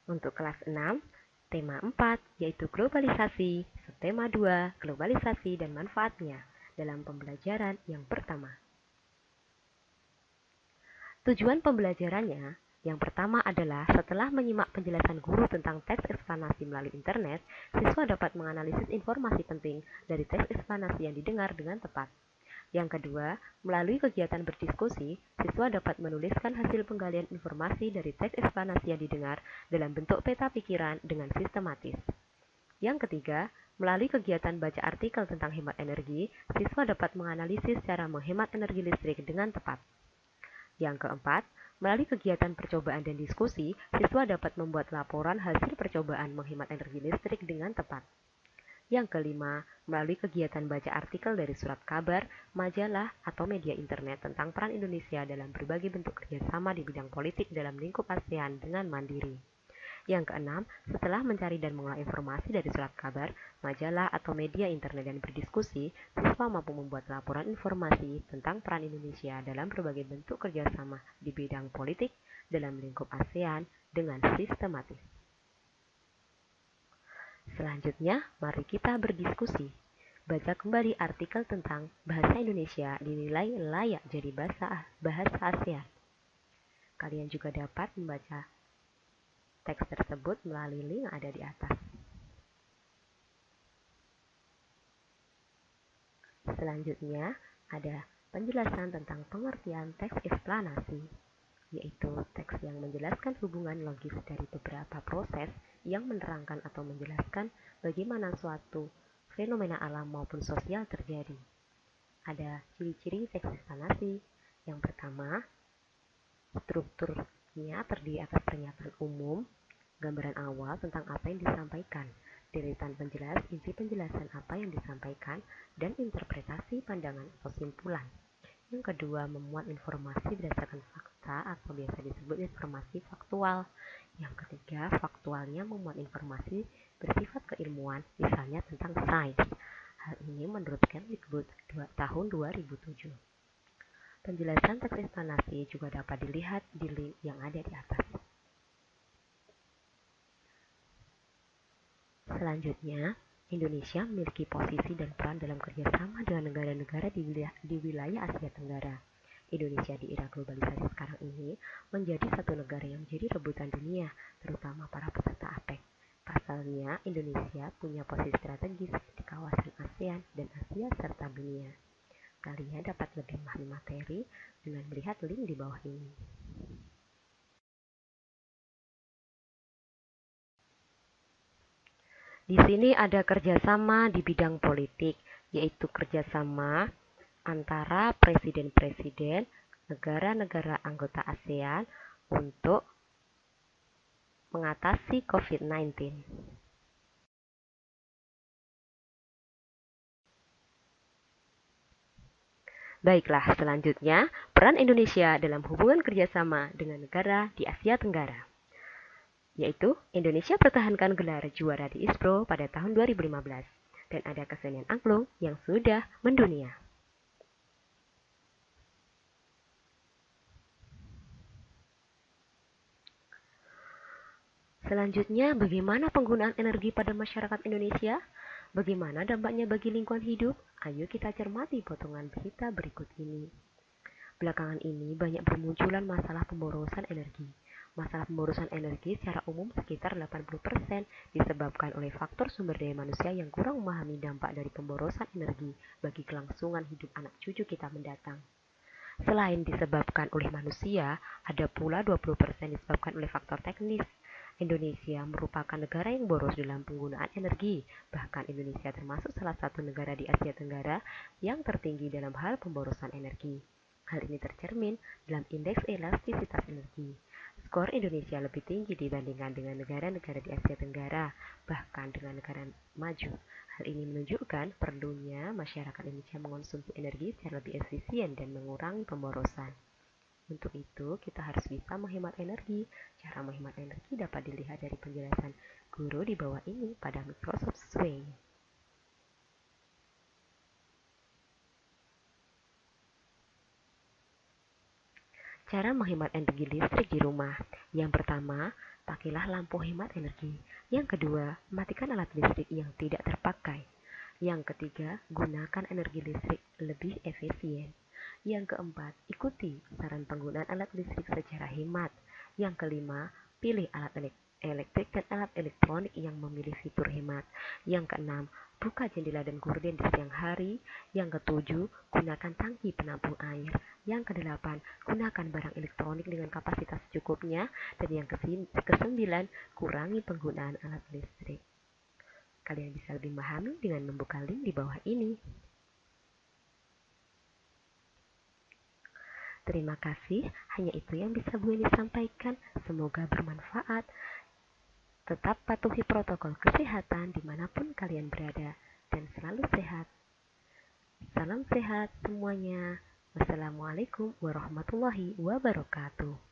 Untuk kelas 6, tema 4 yaitu globalisasi, subtema 2, globalisasi dan manfaatnya dalam pembelajaran yang pertama. Tujuan pembelajarannya yang pertama adalah setelah menyimak penjelasan guru tentang teks eksplanasi melalui internet, siswa dapat menganalisis informasi penting dari teks eksplanasi yang didengar dengan tepat. Yang kedua, melalui kegiatan berdiskusi, siswa dapat menuliskan hasil penggalian informasi dari teks eksplanasi yang didengar dalam bentuk peta pikiran dengan sistematis. Yang ketiga, melalui kegiatan baca artikel tentang hemat energi, siswa dapat menganalisis cara menghemat energi listrik dengan tepat. Yang keempat, melalui kegiatan percobaan dan diskusi, siswa dapat membuat laporan hasil percobaan menghemat energi listrik dengan tepat. Yang kelima, melalui kegiatan baca artikel dari surat kabar, majalah, atau media internet tentang peran Indonesia dalam berbagai bentuk kerjasama di bidang politik dalam lingkup ASEAN dengan mandiri. Yang keenam, setelah mencari dan mengolah informasi dari surat kabar, majalah, atau media internet dan berdiskusi, siswa mampu membuat laporan informasi tentang peran Indonesia dalam berbagai bentuk kerjasama di bidang politik dalam lingkup ASEAN dengan sistematis. Selanjutnya, mari kita berdiskusi. Baca kembali artikel tentang bahasa Indonesia dinilai layak jadi bahasa ASEAN. Kalian juga dapat membaca teks tersebut melalui link yang ada di atas. Selanjutnya, ada penjelasan tentang pengertian teks eksplanasi, yaitu teks yang menjelaskan hubungan logis dari beberapa proses yang menerangkan atau menjelaskan bagaimana suatu fenomena alam maupun sosial terjadi. Ada ciri-ciri teks eksplanasi. Yang pertama, strukturnya terdiri atas pernyataan umum, gambaran awal tentang apa yang disampaikan, deretan penjelas isi penjelasan apa yang disampaikan, dan interpretasi pandangan atau simpulan. Yang kedua, memuat informasi berdasarkan fakta atau biasa disebut informasi faktual. Yang ketiga, faktualnya memuat informasi bersifat keilmuan, misalnya tentang sains. Hal ini menurut Kemdikbud tahun 2007. Penjelasan teks eksplanasi juga dapat dilihat di link yang ada di atas. Selanjutnya, Indonesia memiliki posisi dan peran dalam kerjasama dengan negara-negara di wilayah Asia Tenggara. Indonesia di era globalisasi sekarang ini menjadi satu negara yang menjadi rebutan dunia, terutama para peserta APEC. Pasalnya, Indonesia punya posisi strategis di kawasan ASEAN dan Asia serta dunia. Kalian dapat lebih memahami materi dengan melihat link di bawah ini. Di sini ada kerjasama di bidang politik, yaitu kerjasama antara presiden-presiden negara-negara anggota ASEAN untuk mengatasi COVID-19. Baiklah, selanjutnya peran Indonesia dalam hubungan kerjasama dengan negara di Asia Tenggara. Yaitu Indonesia pertahankan gelar juara di ISPRO pada tahun 2015 dan ada kesenian angklung yang sudah mendunia. Selanjutnya, bagaimana penggunaan energi pada masyarakat Indonesia? Bagaimana dampaknya bagi lingkungan hidup? Ayo kita cermati potongan berita berikut ini. Belakangan ini banyak bermunculan masalah pemborosan energi. Masalah pemborosan energi secara umum sekitar 80% disebabkan oleh faktor sumber daya manusia yang kurang memahami dampak dari pemborosan energi bagi kelangsungan hidup anak cucu kita mendatang. Selain disebabkan oleh manusia, ada pula 20% disebabkan oleh faktor teknis. Indonesia merupakan negara yang boros dalam penggunaan energi. Bahkan Indonesia termasuk salah satu negara di Asia Tenggara yang tertinggi dalam hal pemborosan energi. Hal ini tercermin dalam indeks elastisitas energi. Skor Indonesia lebih tinggi dibandingkan dengan negara-negara di Asia Tenggara, bahkan dengan negara maju. Hal ini menunjukkan perlunya masyarakat Indonesia mengonsumsi energi secara lebih efisien dan mengurangi pemborosan. Untuk itu, kita harus bisa menghemat energi. Cara menghemat energi dapat dilihat dari penjelasan guru di bawah ini pada Microsoft Sway. Cara menghemat energi listrik di rumah. Yang pertama, pakailah lampu hemat energi. Yang kedua, matikan alat listrik yang tidak terpakai. Yang ketiga, gunakan energi listrik lebih efisien. Yang keempat, ikuti saran penggunaan alat listrik secara hemat. Yang kelima, pilih alat elektrik dan alat elektronik yang memilih fitur hemat. Yang keenam, buka jendela dan gorden di siang hari. Yang ketujuh, gunakan tangki penampung air. Yang kedelapan, gunakan barang elektronik dengan kapasitas secukupnya. Dan yang kesembilan, kurangi penggunaan alat listrik. Kalian bisa lebih memahami dengan membuka link di bawah ini. Terima kasih, hanya itu yang bisa Bu Eni sampaikan. Semoga bermanfaat. Tetap patuhi protokol kesehatan dimanapun kalian berada, dan selalu sehat. Salam sehat semuanya. Wassalamualaikum warahmatullahi wabarakatuh.